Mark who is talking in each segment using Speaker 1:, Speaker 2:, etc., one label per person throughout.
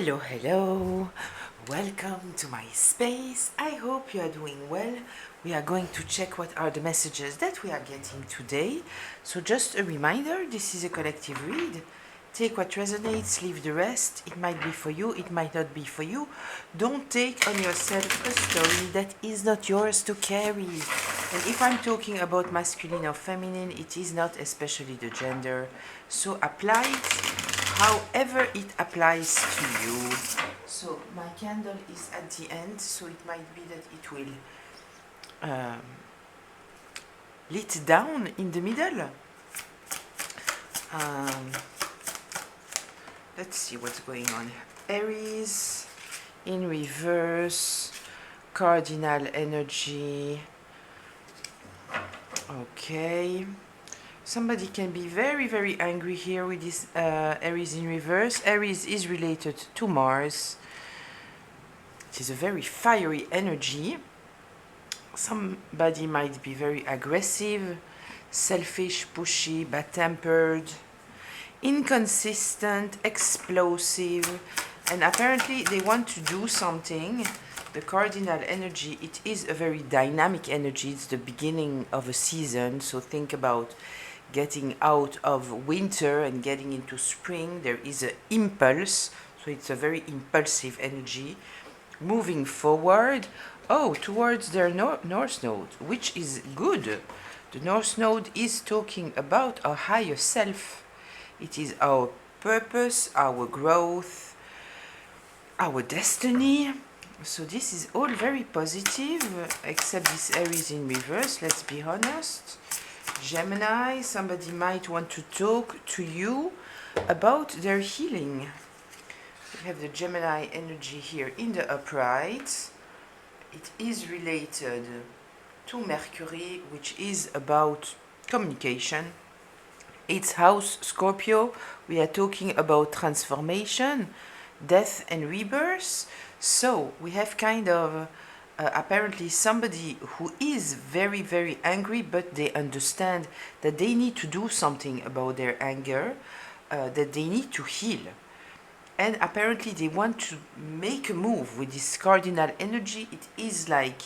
Speaker 1: Hello, hello. Welcome to my space. I hope you are doing well. We are going to check what are the messages that we are getting today. So just a reminder, this is a collective read. Take what resonates, leave the rest. It might be for you, it might not be for you. Don't take on yourself a story that is not yours to carry. And if I'm talking about masculine or feminine, it is not especially the gender. So apply it however it applies to you. So my candle is at the end, so it might be that it will lit down in the middle. Let's see what's going on. Aries in reverse, cardinal energy. Okay. Somebody can be very, very angry here with this Aries in reverse. Aries is related to Mars. It is a very fiery energy. Somebody might be very aggressive, selfish, pushy, bad-tempered, inconsistent, explosive, and apparently they want to do something. The cardinal energy, it is a very dynamic energy. It's the beginning of a season, so think about getting out of winter and getting into spring. There is an impulse, so it's a very impulsive energy. Moving forward, towards their North Node, which is good. The North Node is talking about our higher self. It is our purpose, our growth, our destiny. So this is all very positive, except this Aries in reverse, let's be honest. Gemini, somebody might want to talk to you about their healing. We have the Gemini energy here in the upright. It is related to Mercury, which is about communication. It's house Scorpio. We are talking about transformation, death and rebirth. So we have kind of apparently somebody who is very, very angry, but they understand that they need to do something about their anger, that they need to heal. And apparently they want to make a move with this cardinal energy. It is like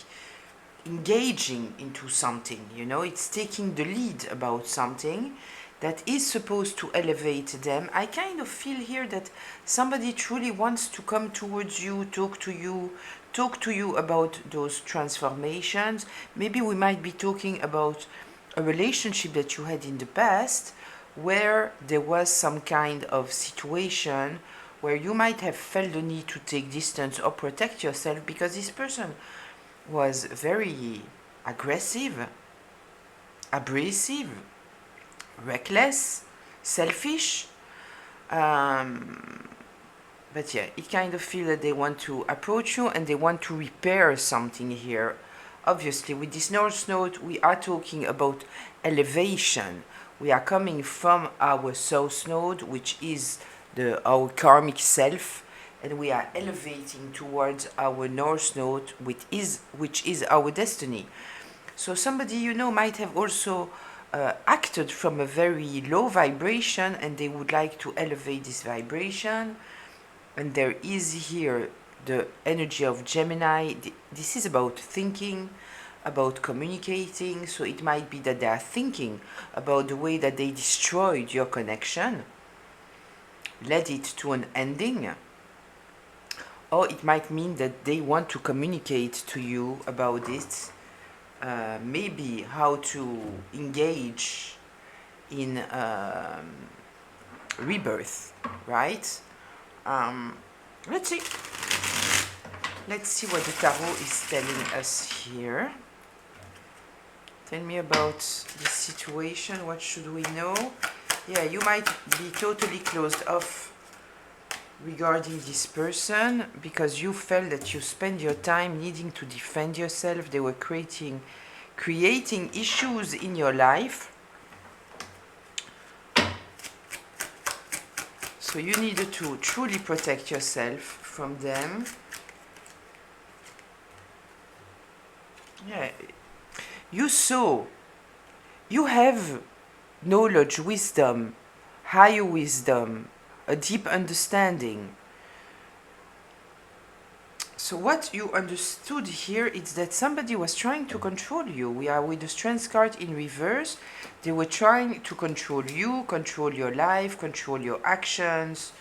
Speaker 1: engaging into something, it's taking the lead about something that is supposed to elevate them. I kind of feel here that somebody truly wants to come towards you, talk to you about those transformations. Maybe we might be talking about a relationship that you had in the past where there was some kind of situation where you might have felt the need to take distance or protect yourself because this person was very aggressive, abrasive, reckless, selfish. But yeah, it kind of feels that they want to approach you and they want to repair something here. Obviously, with this North Node, we are talking about elevation. We are coming from our South Node, which is our karmic self, and we are elevating towards our North Node, which is our destiny. So somebody might have also acted from a very low vibration and they would like to elevate this vibration. And there is here the energy of Gemini. This is about thinking, about communicating. So it might be that they are thinking about the way that they destroyed your connection, led it to an ending. Or it might mean that they want to communicate to you about it. Maybe how to engage in rebirth, right? Let's see what the tarot is telling us here. Tell me about this situation. What should we know? Yeah, you might be totally closed off regarding this person because you felt that you spend your time needing to defend yourself. They were creating issues in your life. So you needed to truly protect yourself from them. Yeah, you have knowledge, wisdom, higher wisdom, a deep understanding. So what you understood here is that somebody was trying to control you. We are with the Strength card in reverse. They were trying to control you, control your life, control your actions,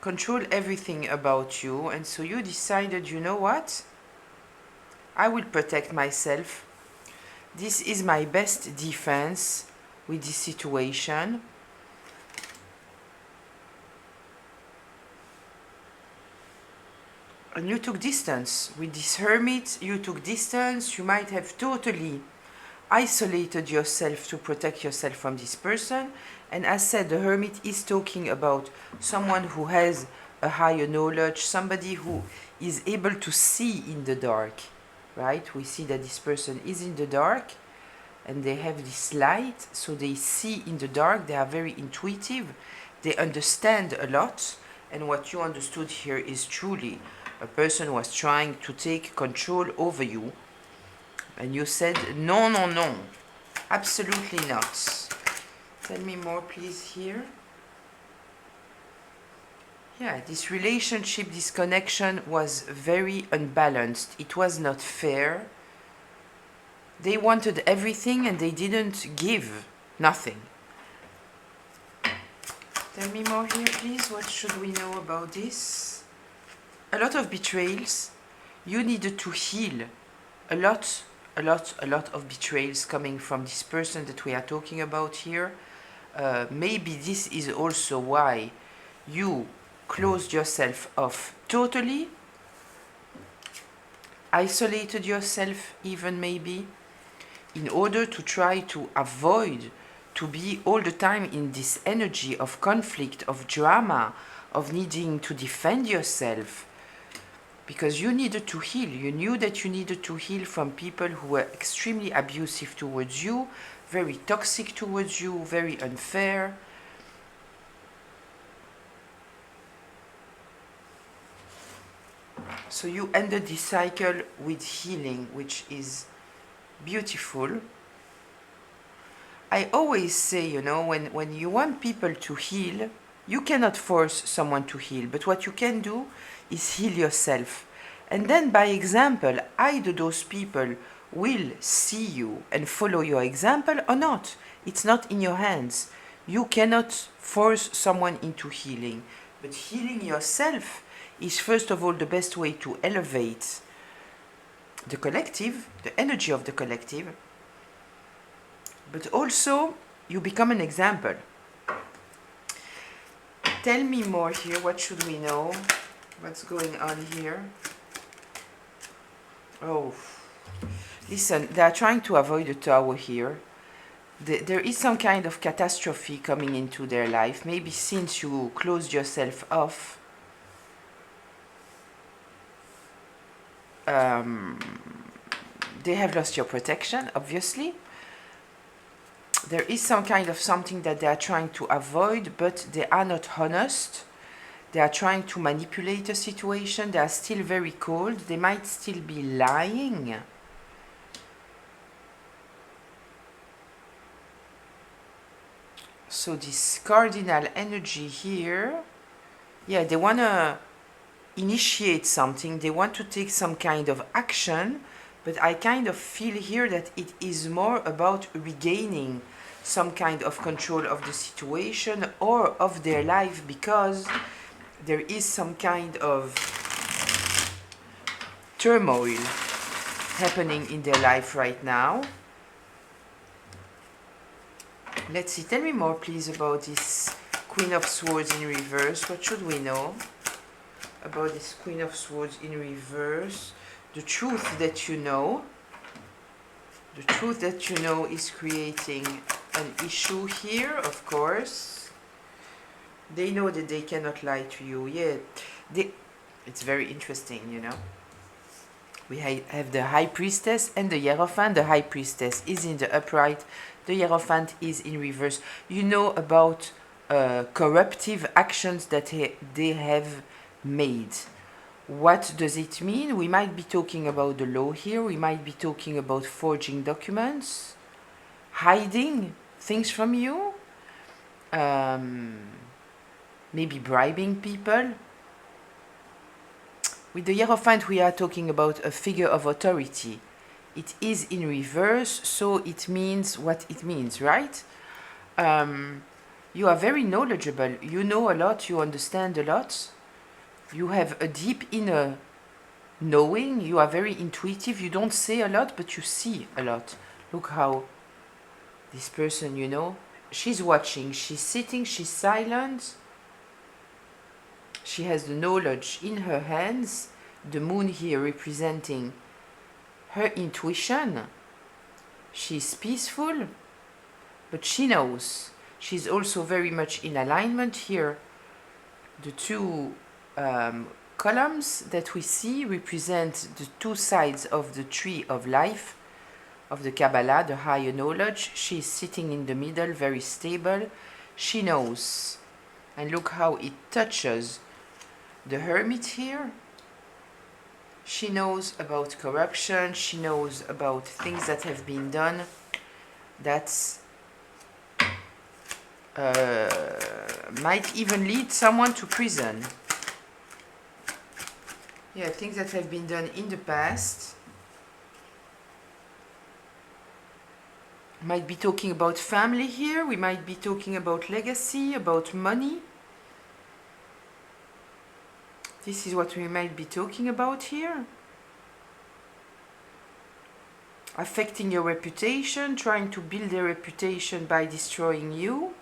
Speaker 1: control everything about you. And so you decided, you know what? I will protect myself. This is my best defense with this situation. And you took distance. With this hermit, you took distance. You might have totally isolated yourself to protect yourself from this person. And as said, the hermit is talking about someone who has a higher knowledge, somebody who is able to see in the dark, right? We see that this person is in the dark and they have this light, so they see in the dark. They are very intuitive. They understand a lot. And what you understood here is truly a person was trying to take control over you, and you said, no, no, no, absolutely not. Tell me more, please, here. Yeah, this relationship, this connection was very unbalanced. It was not fair. They wanted everything and they didn't give nothing. Tell me more here, please. What should we know about this? A lot of betrayals. You needed to heal a lot of betrayals coming from this person that we are talking about here. Maybe this is also why you closed yourself off totally, isolated yourself even maybe, in order to try to avoid to be all the time in this energy of conflict, of drama, of needing to defend yourself. Because you needed to heal. You knew that you needed to heal from people who were extremely abusive towards you, very toxic towards you, very unfair. So you ended this cycle with healing, which is beautiful. I always say, you know, when you want people to heal, you cannot force someone to heal, but what you can do is heal yourself. And then by example, either those people will see you and follow your example or not. It's not in your hands. You cannot force someone into healing. But healing yourself is first of all the best way to elevate the collective, the energy of the collective. But also, you become an example. Tell me more here. What should we know? What's going on here? Oh, listen, they are trying to avoid the tower here. There is some kind of catastrophe coming into their life. Maybe since you closed yourself off, they have lost your protection, obviously. There is some kind of something that they are trying to avoid, but they are not honest. They are trying to manipulate the situation. They are still very cold. They might still be lying. So this cardinal energy here, yeah, they want to initiate something. They want to take some kind of action, but I kind of feel here that it is more about regaining some kind of control of the situation or of their life, because there is some kind of turmoil happening in their life right now. Let's see, tell me more please about this Queen of Swords in reverse. What should we know about this Queen of Swords in reverse? The truth that you know. The truth that you know is creating an issue here, of course. They know that they cannot lie to you. Yeah, it's very interesting, you know. We have the High Priestess and the Hierophant. The High Priestess is in the upright. The Hierophant is in reverse. You know about corruptive actions that they have made. What does it mean? We might be talking about the law here. We might be talking about forging documents, hiding things from you, maybe bribing people. With the Hierophant, we are talking about a figure of authority. It is in reverse, so it means what it means, right? You are very knowledgeable. You know a lot, you understand a lot. You have a deep inner knowing. You are very intuitive. You don't say a lot, but you see a lot. Look how this person, you know, she's watching, she's sitting, she's silent. She has the knowledge in her hands. The moon here representing her intuition. She's peaceful, but she knows. She's also very much in alignment here. The two columns that we see represent the two sides of the tree of life, of the Kabbalah, the higher knowledge. She's sitting in the middle, very stable. She knows. And look how it touches the hermit here. She knows about corruption. She knows about things that have been done that might even lead someone to prison. Yeah, things that have been done in the past. Might be talking about family here. We might be talking about legacy, about money. This is what we might be talking about here. Affecting your reputation, trying to build a reputation by destroying you.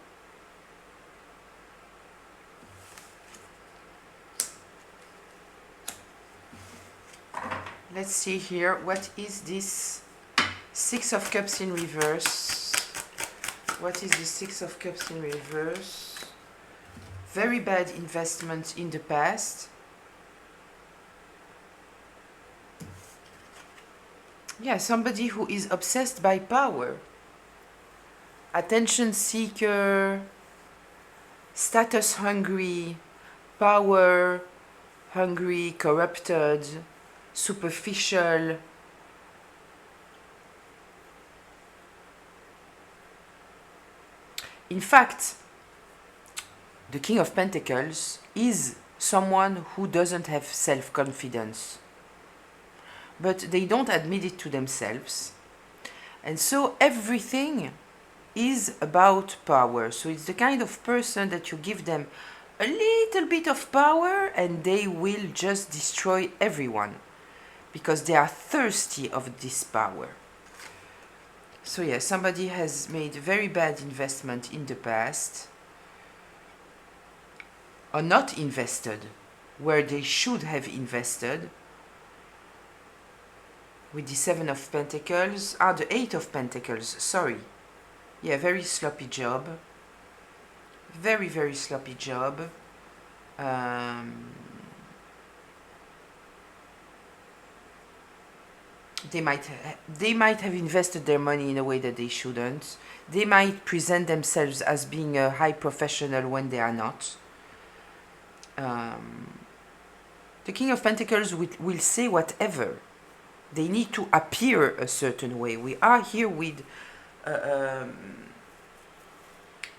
Speaker 1: Let's see here, what is this Six of Cups in reverse? What is the Six of Cups in reverse? Very bad investment in the past. Yeah, somebody who is obsessed by power. Attention seeker, status hungry, power hungry, corrupted, superficial. In fact, the King of Pentacles is someone who doesn't have self-confidence. But they don't admit it to themselves. And so everything is about power. So it's the kind of person that you give them a little bit of power and they will just destroy everyone. Because they are thirsty of this power. So yeah, somebody has made very bad investment in the past. Or not invested where they should have invested. With the Seven of Pentacles, the Eight of Pentacles, sorry. Yeah, very sloppy job. Very, very sloppy job. They might have invested their money in a way that they shouldn't. They might present themselves as being a high professional when they are not. The King of Pentacles will say whatever. They need to appear a certain way. We are here with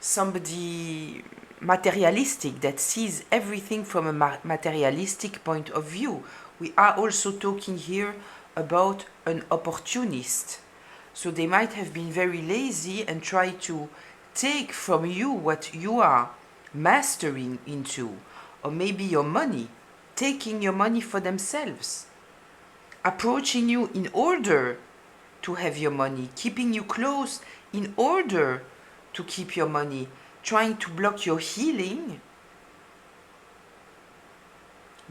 Speaker 1: somebody materialistic that sees everything from a materialistic point of view. We are also talking here about an opportunist. So they might have been very lazy and try to take from you what you are mastering into, or maybe your money, taking your money for themselves, approaching you in order to have your money, keeping you close in order to keep your money, trying to block your healing,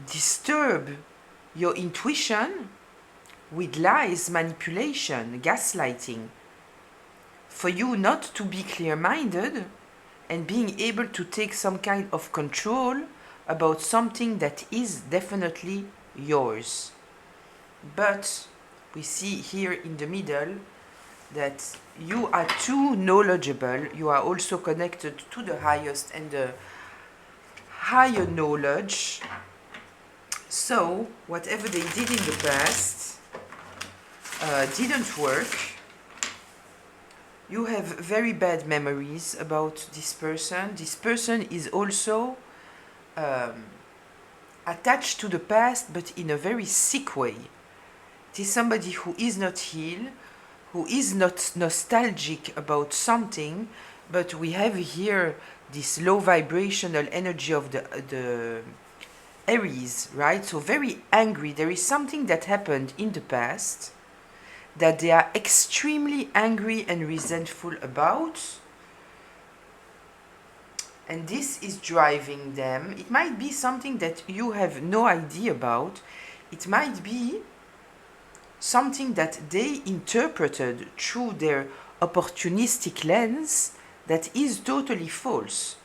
Speaker 1: disturb your intuition with lies, manipulation, gaslighting, for you not to be clear-minded and being able to take some kind of control about something that is definitely yours. But we see here in the middle that you are too knowledgeable. You are also connected to the highest and the higher knowledge. So whatever they did in the past didn't work. You have very bad memories about this person. This person is also attached to the past, but in a very sick way. It is somebody who is not healed, who is not nostalgic about something, but we have here this low vibrational energy of the Aries, right? So very angry. There is something that happened in the past that they are extremely angry and resentful about. And this is driving them. It might be something that you have no idea about. It might be something that they interpreted through their opportunistic lens that is totally false.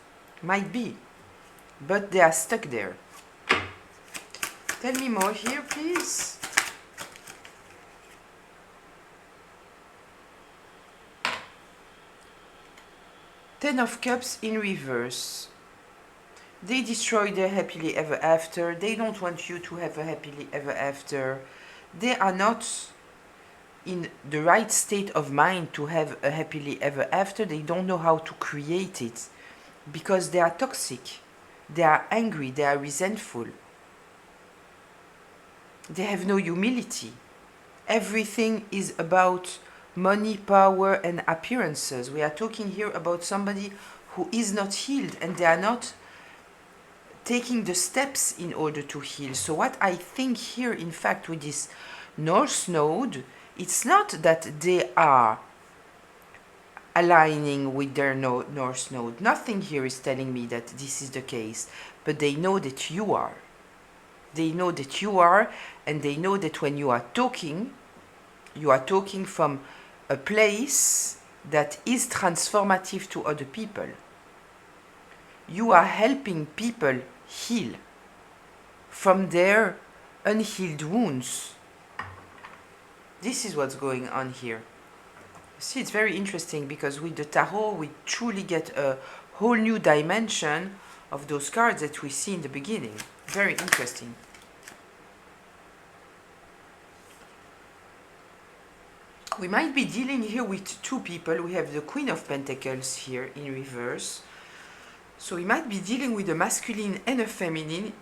Speaker 1: Might be. But they are stuck there. Tell me more here, please. Ten of Cups in reverse. They destroy their happily ever after. They don't want you to have a happily ever after. They are not in the right state of mind to have a happily ever after. They don't know how to create it because they are toxic. They are angry. They are resentful. They have no humility. Everything is about money, power, and appearances. We are talking here about somebody who is not healed, and they are not taking the steps in order to heal. So what I think here, in fact, with this North Node, it's not that they are aligning with their North Node. Nothing here is telling me that this is the case, but they know that you are. They know that you are, and they know that when you are talking from a place that is transformative to other people. You are helping people heal from their unhealed wounds. This is what's going on here. See, it's very interesting because with the tarot, we truly get a whole new dimension of those cards that we see in the beginning. Very interesting. We might be dealing here with two people. We have the Queen of Pentacles here in reverse. So we might be dealing with a masculine and a feminine.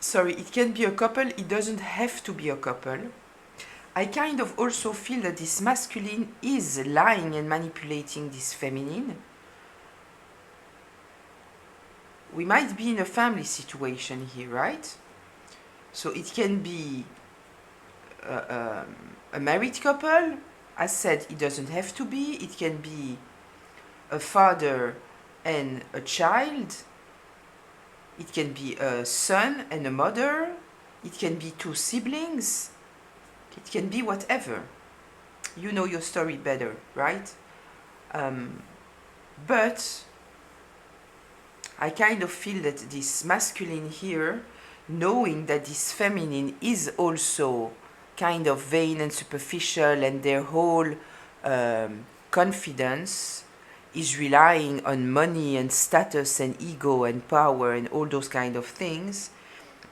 Speaker 1: Sorry, it can be a couple. It doesn't have to be a couple. I kind of also feel that this masculine is lying and manipulating this feminine. We might be in a family situation here, right? So it can be a married couple. As said, it doesn't have to be. It can be a father and a child. It can be a son and a mother. It can be two siblings. It can be whatever. You know your story better, right? But I kind of feel that this masculine here, knowing that this feminine is also kind of vain and superficial, and their whole confidence is relying on money and status and ego and power and all those kind of things.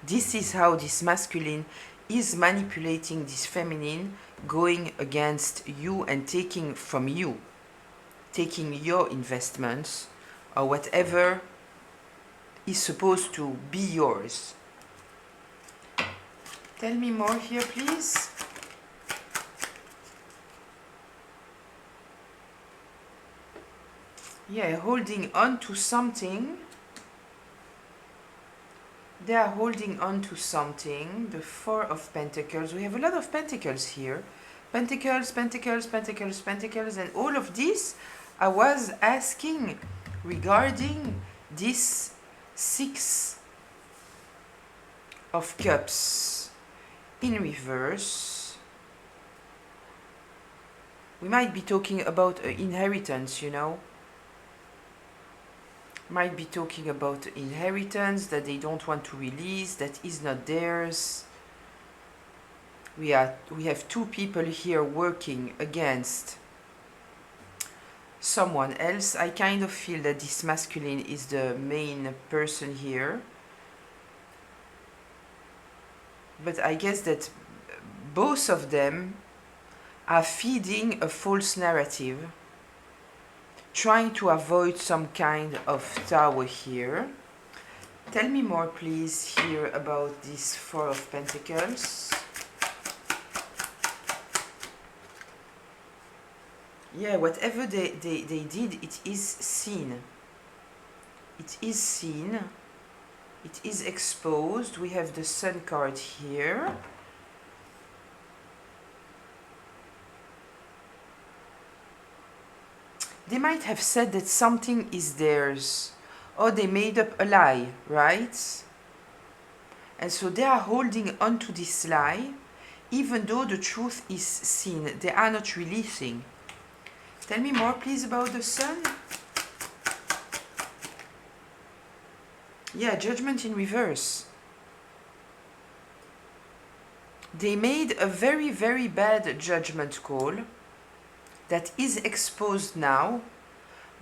Speaker 1: This is how this masculine is manipulating this feminine, going against you and taking from you, taking your investments or whatever is supposed to be yours. Tell me more here, please. Yeah, holding on to something. They are holding on to something. The Four of Pentacles. We have a lot of pentacles here. Pentacles, pentacles, pentacles, pentacles. And all of this I was asking regarding this Six of Cups in reverse. We might be talking about inheritance, you know. Might be talking about inheritance that they don't want to release, that is not theirs. We have two people here working against someone else. I kind of feel that this masculine is the main person here. But I guess that both of them are feeding a false narrative, trying to avoid some kind of tower here. Tell me more, please, here about this Four of Pentacles. Yeah, whatever they did, it is seen. It is seen. It is exposed. We have the Sun card here. They might have said that something is theirs, or they made up a lie, right? And so they are holding on to this lie, even though the truth is seen. They are not releasing. Tell me more, please, about the Sun. Yeah, Judgment in reverse. They made a very, very bad judgment call that is exposed now,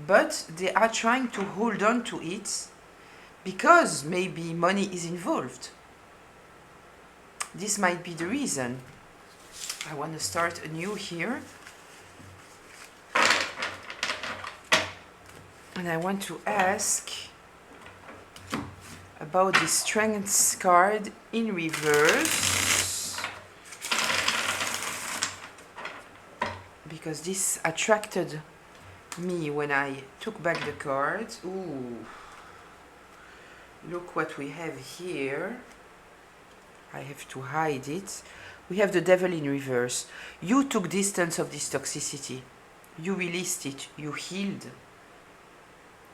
Speaker 1: but they are trying to hold on to it because maybe money is involved. This might be the reason. I want to start anew here. And I want to ask about the Strength card in reverse, because this attracted me when I took back the cards. Ooh, look what we have here. I have to hide it. We have the Devil in reverse. You took distance of this toxicity. You released it. You healed.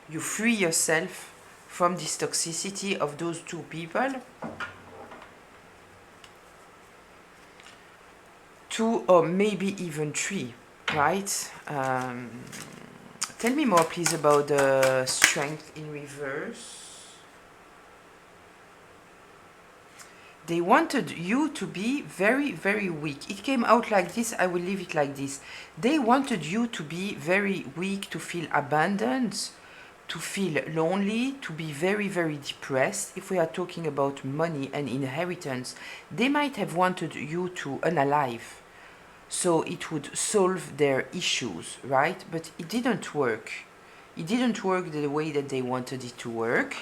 Speaker 1: You free yourself from this toxicity of those two people. Two or maybe even three, right? Tell me more, please, about the Strength in reverse. They wanted you to be very, very weak. It came out like this. I will leave it like this. They wanted you to be very weak, to feel abandoned, to feel lonely, to be very, very depressed. If we are talking about money and inheritance, they might have wanted you to unalive, so it would solve their issues, right? But it didn't work. It didn't work the way that they wanted it to work.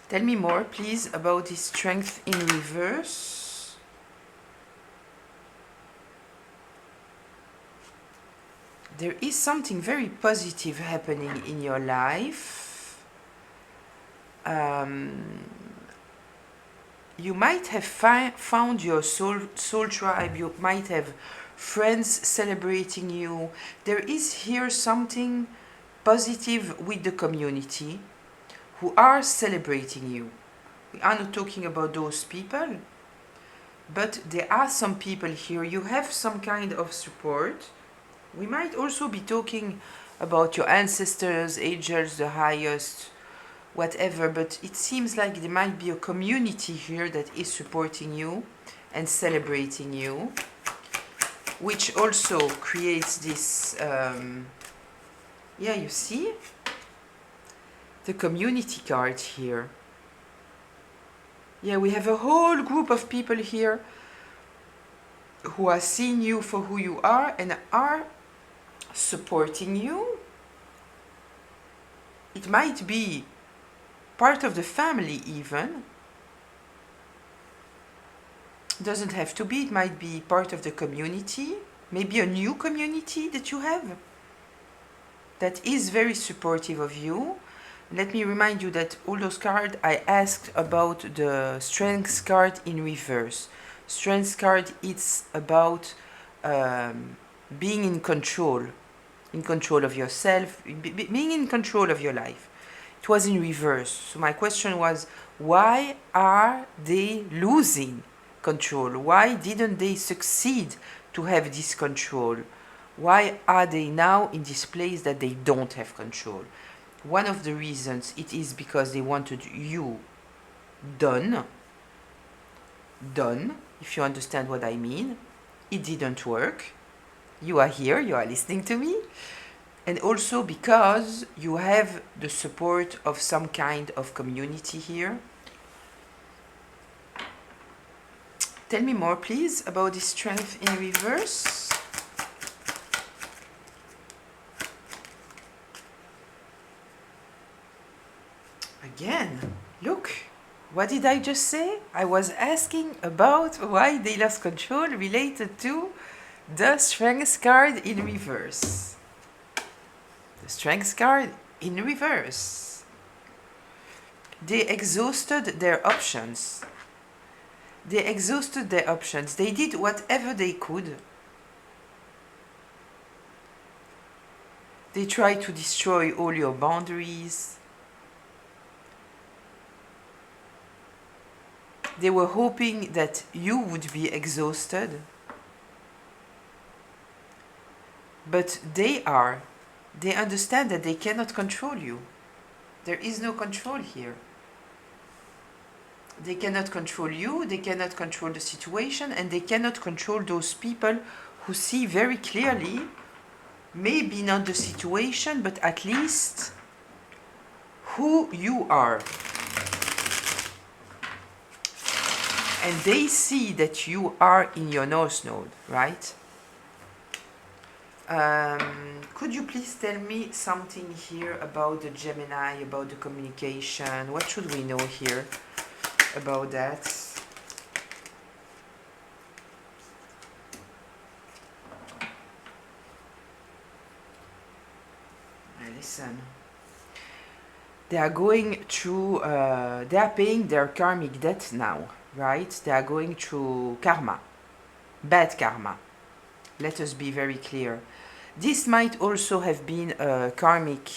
Speaker 1: Tell me more, please, about this Strength in reverse. There is something very positive happening in your life. You might have found your soul tribe. You might have friends celebrating you. There is here something positive with the community who are celebrating you. We are not talking about those people, but there are some people here. You have some kind of support. We might also be talking about your ancestors, angels, the highest, whatever, but it seems like there might be a community here that is supporting you and celebrating you, which also creates this, yeah, you see? The community card here. Yeah, we have a whole group of people here who are seeing you for who you are and are supporting you. It might be part of the family even. Doesn't have to be. It might be part of the community. Maybe a new community that you have that is very supportive of you. Let me remind you that all those cards I asked about the Strength card in reverse. Strength card, it's about being in control of yourself, being in control of your life. It was in reverse. So my question was, why are they losing control? Why didn't they succeed to have this control? Why are they now in this place that they don't have control? One of the reasons, it is because they wanted you done, if you understand what I mean. It didn't work. You are here, you are listening to me. And also because you have the support of some kind of community here. Tell me more, please, about this Strength in reverse. I Again, look, what did I just say? I was asking about why they lost control related to the Strength card in reverse. The Strength card in reverse. They exhausted their options. They exhausted their options. They did whatever they could. They tried to destroy all your boundaries. They were hoping that you would be exhausted. But they understand that they cannot control you. There is no control here. They cannot control you, they cannot control the situation, and they cannot control those people who see very clearly, maybe not the situation, but at least who you are. And they see that you are in your North Node, right? Could you please tell me something here about the Gemini, about the communication? What should we know here about that? Listen. They are going through, they are paying their karmic debt now, right? They are going through karma, bad karma. Let us be very clear. This might also have been a karmic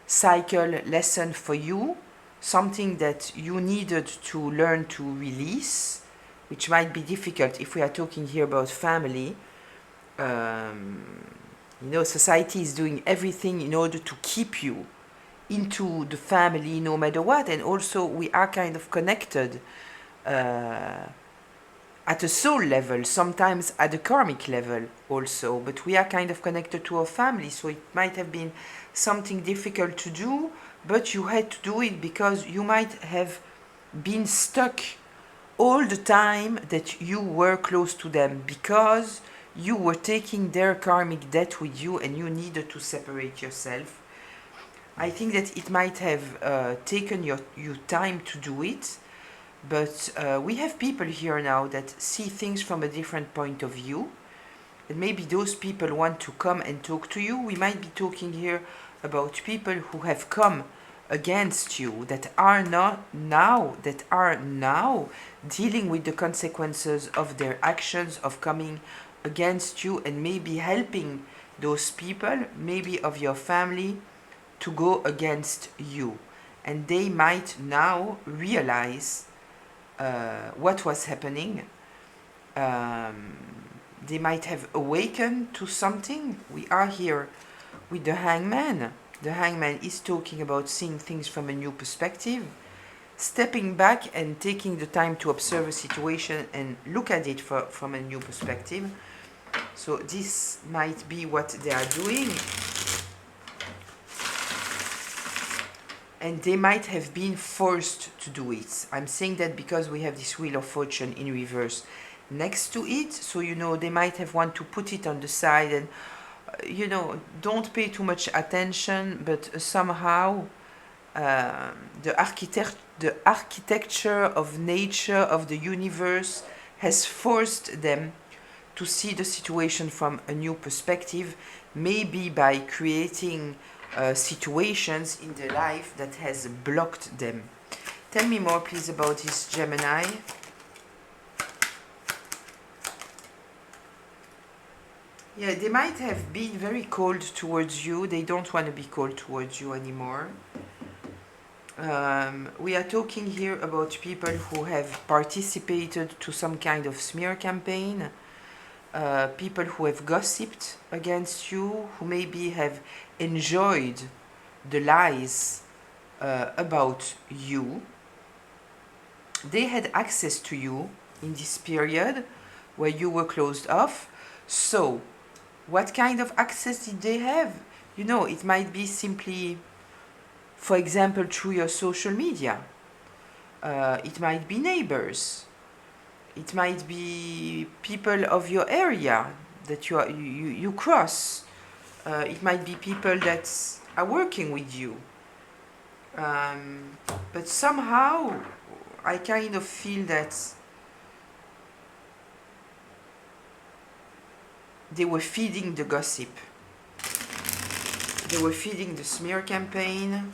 Speaker 1: cycle lesson for you, something that you needed to learn to release, which might be difficult if we are talking here about family. You know, society is doing everything in order to keep you into the family no matter what, and also we are kind of connected at a soul level, sometimes at a karmic level also, but we are kind of connected to our family, so it might have been something difficult to do, but you had to do it because you might have been stuck all the time that you were close to them, because you were taking their karmic debt with you and you needed to separate yourself. I think that it might have taken you time to do it, but we have people here now that see things from a different point of view, and maybe those people want to come and talk to you. We might be talking here about people who have come against you, that are now dealing with the consequences of their actions, of coming against you, and maybe helping those people, maybe of your family, to go against you. And they might now realize what was happening. They might have awakened to something. We are here with the Hangman. The Hangman is talking about seeing things from a new perspective, stepping back and taking the time to observe a situation and look at it from a new perspective. So this might be what they are doing. And they might have been forced to do it. I'm saying that because we have this Wheel of Fortune in reverse next to it. So, you know, they might have want to put it on the side and, you know, don't pay too much attention. But somehow the architecture of nature, of the universe, has forced them to see the situation from a new perspective, maybe by creating situations in their life that has blocked them. Tell me more, please, about this Gemini. Yeah, they might have been very cold towards you. They don't want to be cold towards you anymore. We are talking here about people who have participated to some kind of smear campaign. People who have gossiped against you, who maybe have enjoyed the lies about you. They had access to you in this period where you were closed off. So, what kind of access did they have? You know, it might be simply, for example, through your social media. It might be neighbors. It might be people of your area that you cross. It might be people that are working with you. But somehow I kind of feel that they were feeding the gossip. They were feeding the smear campaign.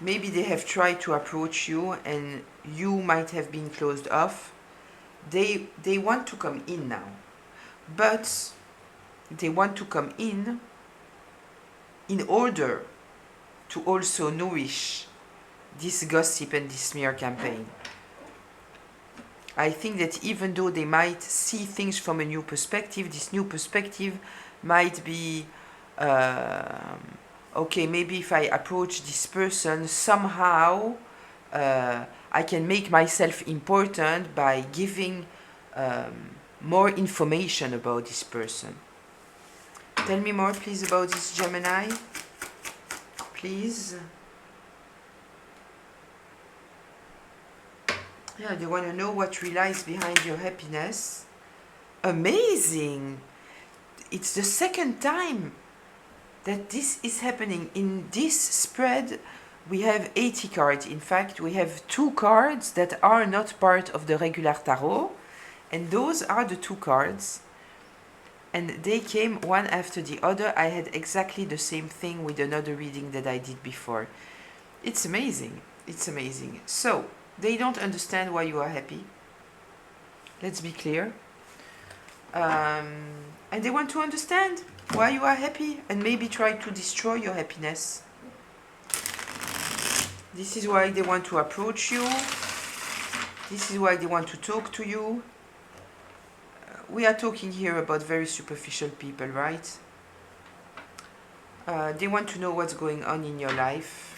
Speaker 1: Maybe they have tried to approach you and you might have been closed off. They want to come in now. But they want to come in order to also nourish this gossip and this smear campaign. I think that even though they might see things from a new perspective, this new perspective might be, okay, maybe if I approach this person, somehow I can make myself important by giving more information about this person. Tell me more, please, about this Gemini. Please. Yeah, they want to know what relies behind your happiness. Amazing! It's the second time that this is happening. In this spread, we have 80 cards. In fact, we have 2 cards that are not part of the regular tarot. And those are the 2 cards. And they came one after the other. I had exactly the same thing with another reading that I did before. It's amazing. It's amazing. So, they don't understand why you are happy. Let's be clear. And they want to understand why you are happy and maybe try to destroy your happiness. This is why they want to approach you. This is why they want to talk to you. We are talking here about very superficial people, right? They want to know what's going on in your life.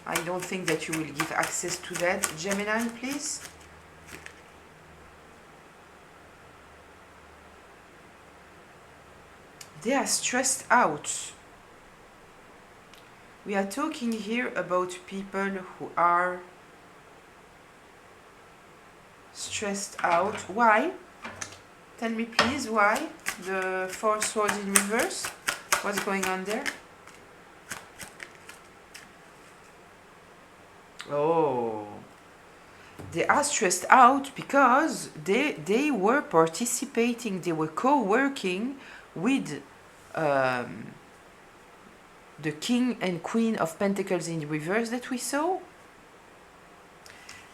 Speaker 1: I don't think that you will give access to that. Gemini, please. They are stressed out. We are talking here about people who are stressed out. Why? Tell me please why. The 4 swords in reverse. What's going on there? Oh, they are stressed out because they were participating, they were co-working with the King and Queen of Pentacles in reverse that we saw.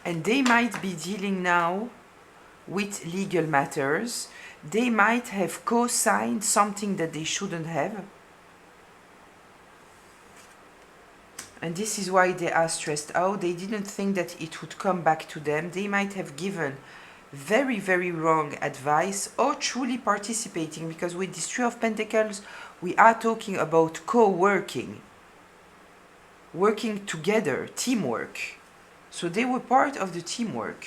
Speaker 1: And they might be dealing now with legal matters. They might have co-signed something that they shouldn't have. And this is why they are stressed out. They didn't think that it would come back to them. They might have given very, very wrong advice or truly participating, because with this 3 of Pentacles, we are talking about co-working, working together, teamwork. So they were part of the teamwork.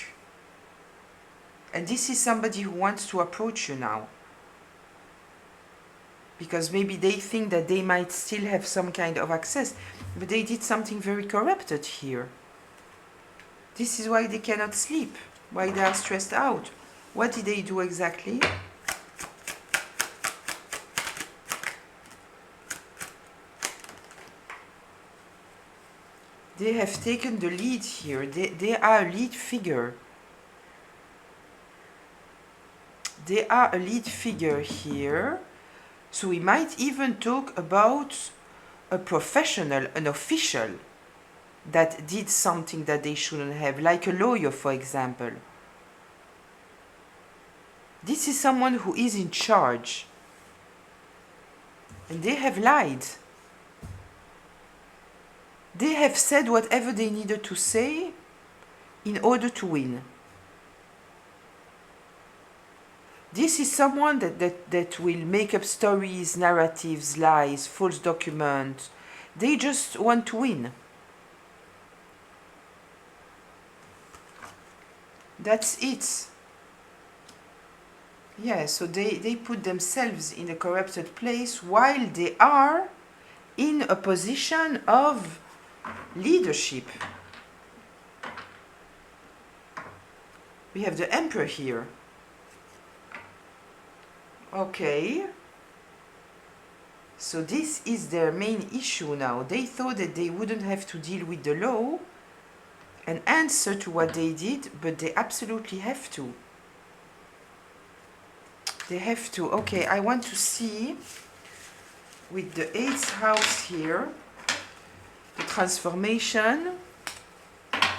Speaker 1: And this is somebody who wants to approach you now. Because maybe they think that they might still have some kind of access, but they did something very corrupted here. This is why they cannot sleep, why they are stressed out. What did they do exactly? They have taken the lead here. They are a lead figure. They are a lead figure here. So we might even talk about a professional, an official, that did something that they shouldn't have, like a lawyer, for example. This is someone who is in charge. And they have lied. They have said whatever they needed to say in order to win. This is someone that will make up stories, narratives, lies, false documents. They just want to win. That's it. Yeah, so they put themselves in a corrupted place while they are in a position of leadership. We have the Emperor here. Okay. So this is their main issue now. They thought that they wouldn't have to deal with the law and answer to what they did, but they absolutely have to. They have to. Okay, I want to see with the 8th house here, the transformation,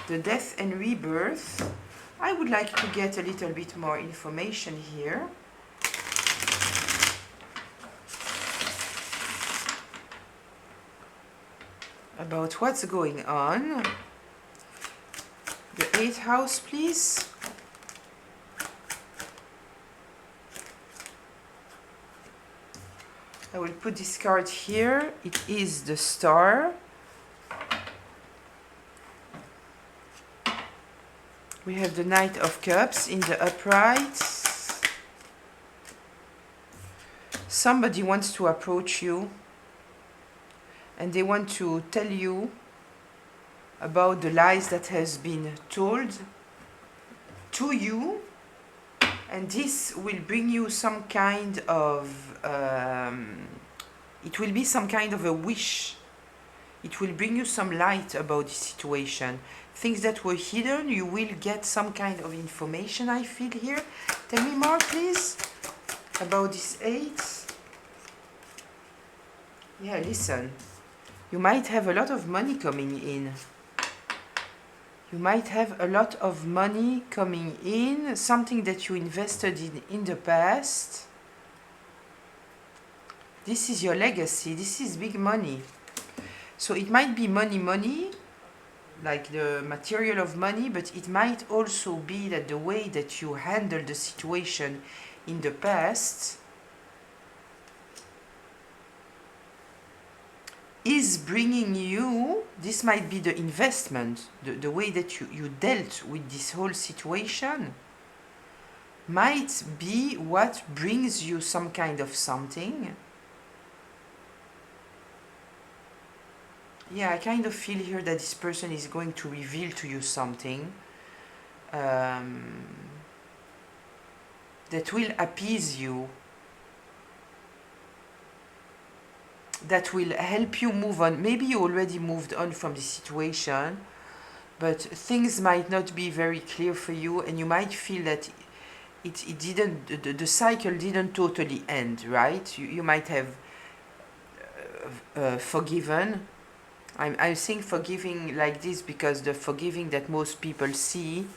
Speaker 1: the death and rebirth. I would like to get a little bit more information here. About what's going on. The 8th house, please. I will put this card here. It is the Star. We have the Knight of Cups in the upright. Somebody wants to approach you and they want to tell you about the lies that has been told to you, and this will bring you some kind of it will be some kind of a wish. It will bring you some light about the situation. Things that were hidden, you will get some kind of information, I feel here. Tell me more, please, about this 8. Yeah, listen. You might have a lot of money coming in. You might have a lot of money coming in, something that you invested in the past. This is your legacy. This is big money. So it might be money, like the material of money, but it might also be that the way that you handled the situation in the past is bringing you, this might be the investment, the way that you dealt with this whole situation might be what brings you some kind of something. Yeah, I kind of feel here that this person is going to reveal to you something that will appease you, that will help you move on. Maybe you already moved on from the situation, but things might not be very clear for you, and you might feel that it didn't, the cycle didn't totally end, right? You might have forgiven. I'm saying forgiving like this because the forgiving that most people see,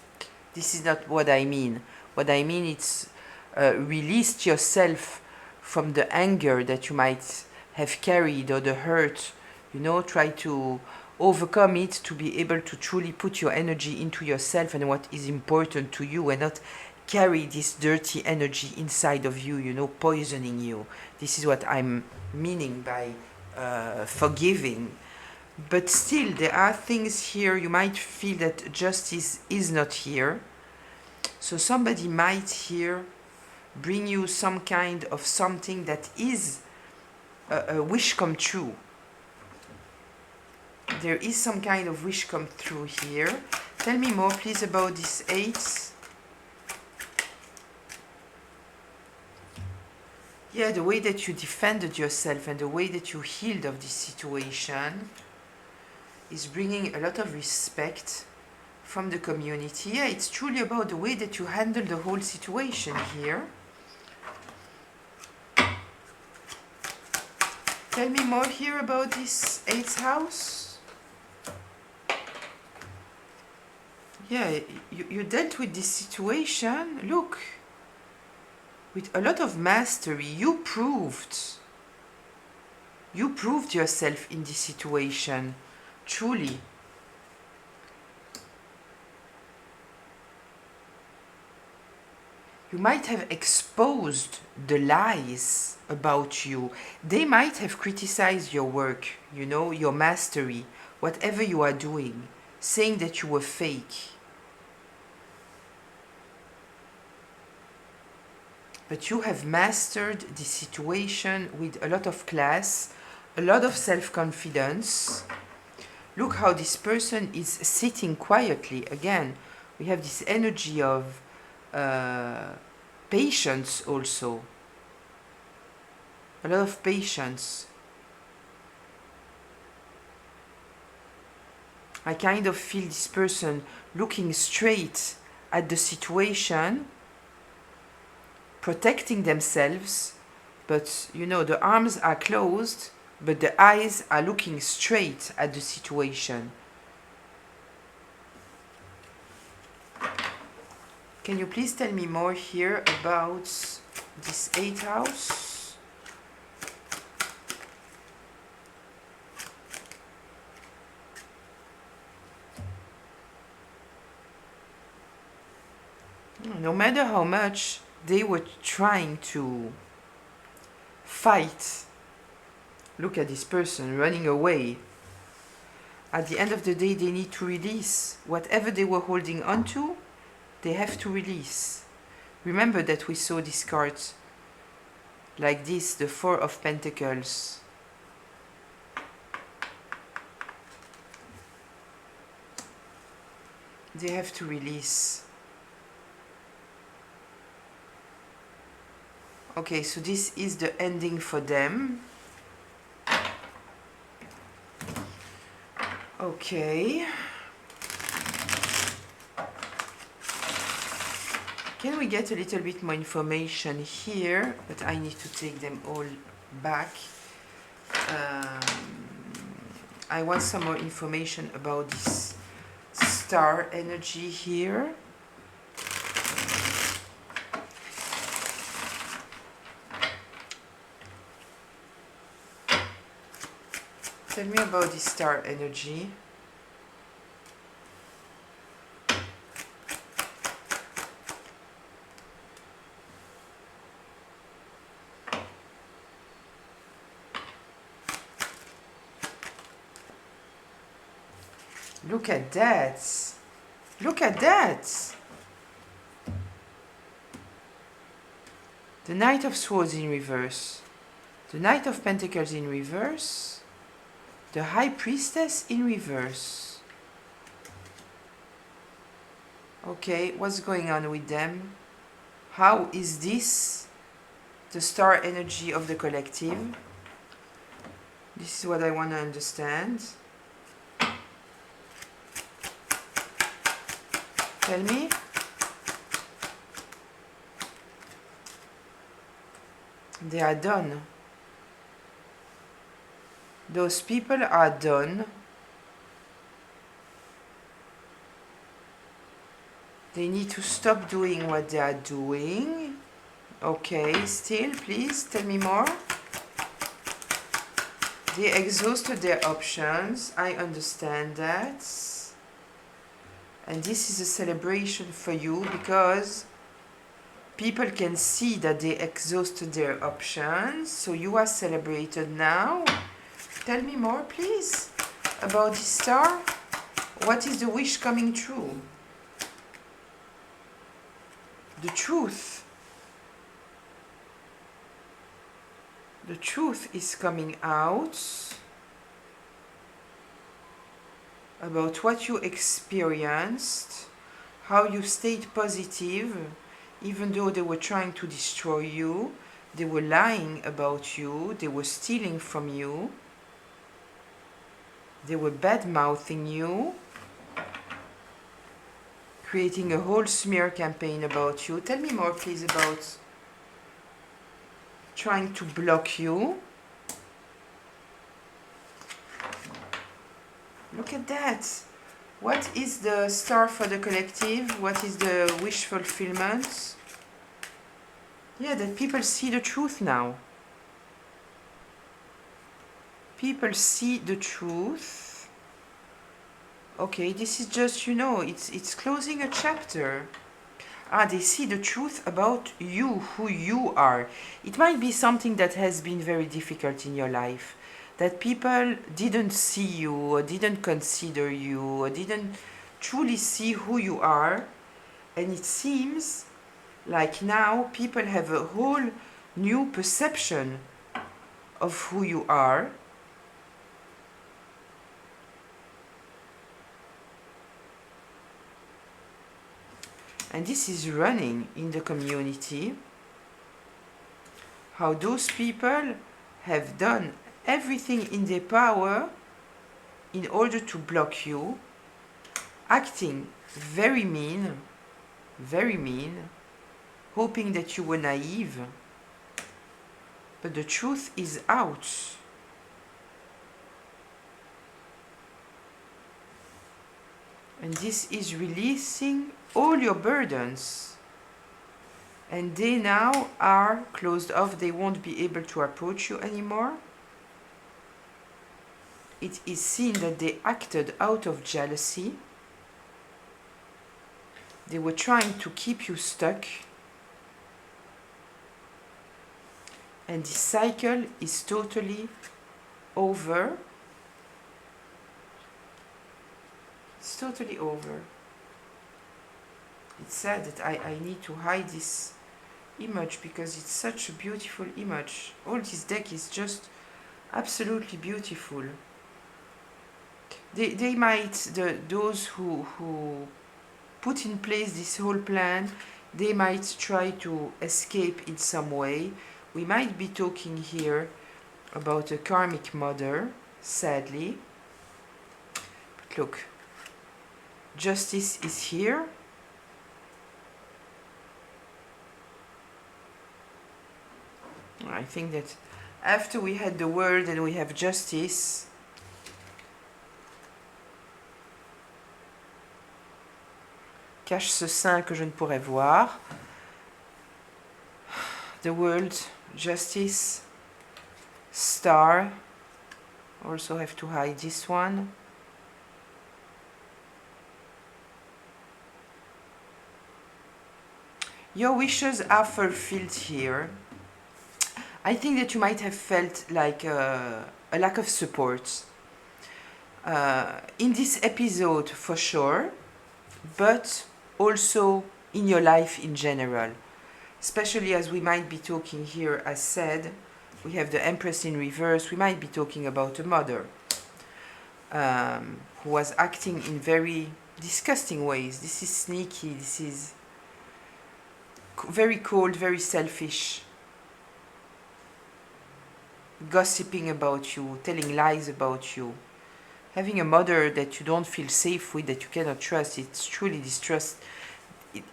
Speaker 1: this is not what I mean. What I mean, it's released yourself from the anger that you might have carried or the hurt, you know, try to overcome it to be able to truly put your energy into yourself and what is important to you, and not carry this dirty energy inside of you, you know, poisoning you. This is what I'm meaning by forgiving. But still, there are things here, you might feel that justice is not here. So somebody might here bring you some kind of something that is a wish come true. There is some kind of wish come true here. Tell me more, please, about this 8. Yeah, the way that you defended yourself and the way that you healed of this situation is bringing a lot of respect from the community. Yeah, it's truly about the way that you handle the whole situation here. Tell me more here about this 8th house. Yeah, you dealt with this situation, look, with a lot of mastery. You proved yourself in this situation, truly. You might have exposed the lies about you. They might have criticized your work, you know, your mastery, whatever you are doing, saying that you were fake. But you have mastered the situation with a lot of class, a lot of self-confidence. Look how this person is sitting quietly. Again, we have this energy of patience also. A lot of patience. I kind of feel this person looking straight at the situation, protecting themselves, but you know, the arms are closed, but the eyes are looking straight at the situation. Can you please tell me more here about this 8th house? No matter how much they were trying to fight, look at this person running away. At the end of the day, they need to release whatever they were holding on to. They have to release. Remember that we saw this card like this, the 4 of Pentacles. They have to release. Okay, so this is the ending for them. Okay. Can we get a little bit more information here? But I need to take them all back. I want some more information about this star energy here. Tell me about this star energy. Look at that. Look at that. The Knight of Swords in reverse. The Knight of Pentacles in reverse. The High Priestess in reverse. Okay, what's going on with them? How is this the star energy of the collective? This is what I want to understand. Tell me. They are done. Those people are done. They need to stop doing what they are doing. Okay, still, please tell me more. They exhausted their options. I understand that. And this is a celebration for you because people can see that they exhausted their options. So you are celebrated now. Tell me more, please, about this star. What is the wish coming true? The truth. The truth is coming out about what you experienced, how you stayed positive, even though they were trying to destroy you, they were lying about you, they were stealing from you, they were bad-mouthing you, creating a whole smear campaign about you. Tell me more, please, about trying to block you. Look at that. What is the star for the collective? What is the wish fulfillment? Yeah, that people see the truth now. People see the truth. Okay, this is just, you know, it's closing a chapter. Ah, they see the truth about you, who you are. It might be something that has been very difficult in your life. That people didn't see you, or didn't consider you, or didn't truly see who you are. And it seems like now people have a whole new perception of who you are. And this is running in the community. How those people have done everything in their power in order to block you, acting very mean, hoping that you were naive, but the truth is out. And this is releasing all your burdens. And they now are closed off. They won't be able to approach you anymore. It is seen that they acted out of jealousy. They were trying to keep you stuck. And this cycle is totally over. It's totally over. It's sad that I need to hide this image because it's such a beautiful image. All this deck is just absolutely beautiful. They might, those who put in place this whole plan, they might try to escape in some way. We might be talking here about a karmic mother, sadly. But look, justice is here. I think that after we had the world and we have justice, cache ce sein que je ne pourrais voir. The world, justice, star. Also have to hide this one. Your wishes are fulfilled here. I think that you might have felt like a lack of support in this episode for sure, but also in your life in general, especially as we might be talking here, as said, we have the Empress in reverse. We might be talking about a mother who was acting in very disgusting ways. This is sneaky, this is very cold, very selfish, gossiping about you, telling lies about you. Having a mother that you don't feel safe with, that you cannot trust, it's truly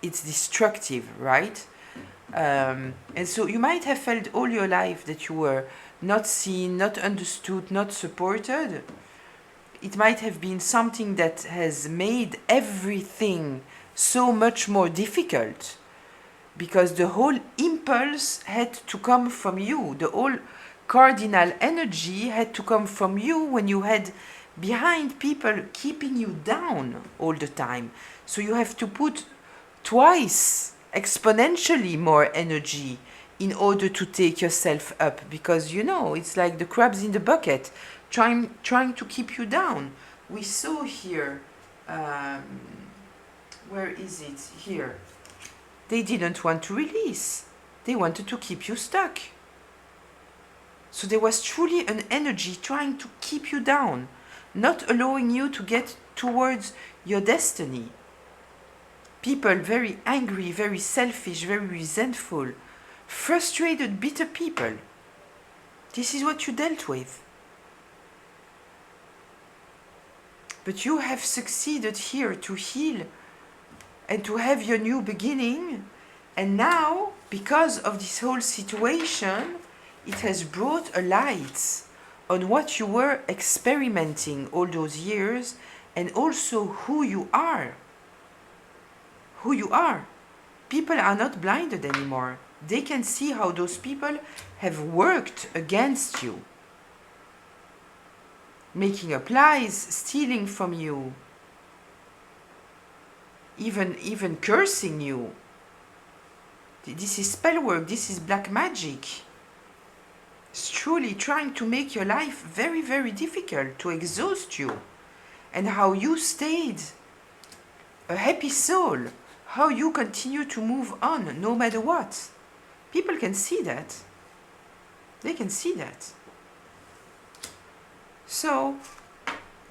Speaker 1: it's destructive, right? And so you might have felt all your life that you were not seen, not understood, not supported. It might have been something that has made everything so much more difficult, because the whole impulse had to come from you. The whole cardinal energy had to come from you when you had behind people keeping you down all the time. So you have to put twice, exponentially more energy in order to take yourself up, because you know, it's like the crabs in the bucket trying to keep you down. We saw here, where is it? Here. They didn't want to release. They wanted to keep you stuck. So there was truly an energy trying to keep you down, not allowing you to get towards your destiny. People very angry, very selfish, very resentful, frustrated, bitter people. This is what you dealt with. But you have succeeded here to heal and to have your new beginning. And now, because of this whole situation, it has brought a light on what you were experimenting all those years, and also who you are. Who you are. People are not blinded anymore. They can see how those people have worked against you, making up lies, stealing from you, even cursing you. This is spell work, this is black magic. It's truly trying to make your life very, very difficult, to exhaust you. And how you stayed a happy soul, how you continue to move on no matter what. People can see that. They can see that. So,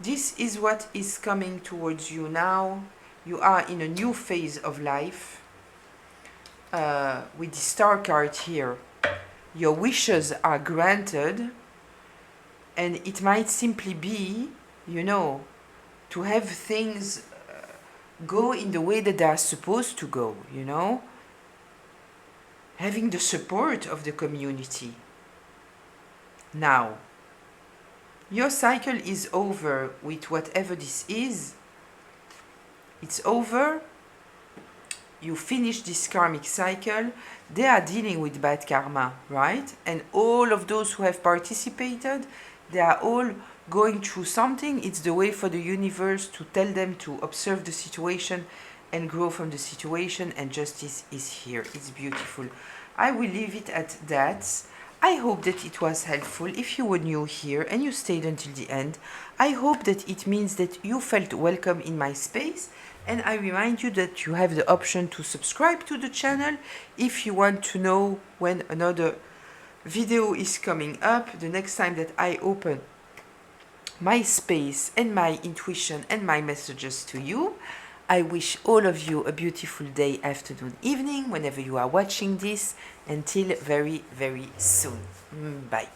Speaker 1: this is what is coming towards you now. You are in a new phase of life. With the star card here, your wishes are granted, and it might simply be, you know, to have things go in the way that they are supposed to go, you know? Having the support of the community. Now, your cycle is over with whatever this is. It's over. You finish this karmic cycle. They are dealing with bad karma, right? And all of those who have participated, they are all going through something. It's the way for the universe to tell them to observe the situation and grow from the situation, and justice is here. It's beautiful. I will leave it at that. I hope that it was helpful. If you were new here and you stayed until the end, I hope that it means that you felt welcome in my space. And I remind you that you have the option to subscribe to the channel if you want to know when another video is coming up, the next time that I open my space and my intuition and my messages to you. I wish all of you a beautiful day, afternoon, evening, whenever you are watching this. Until very, very soon. Bye.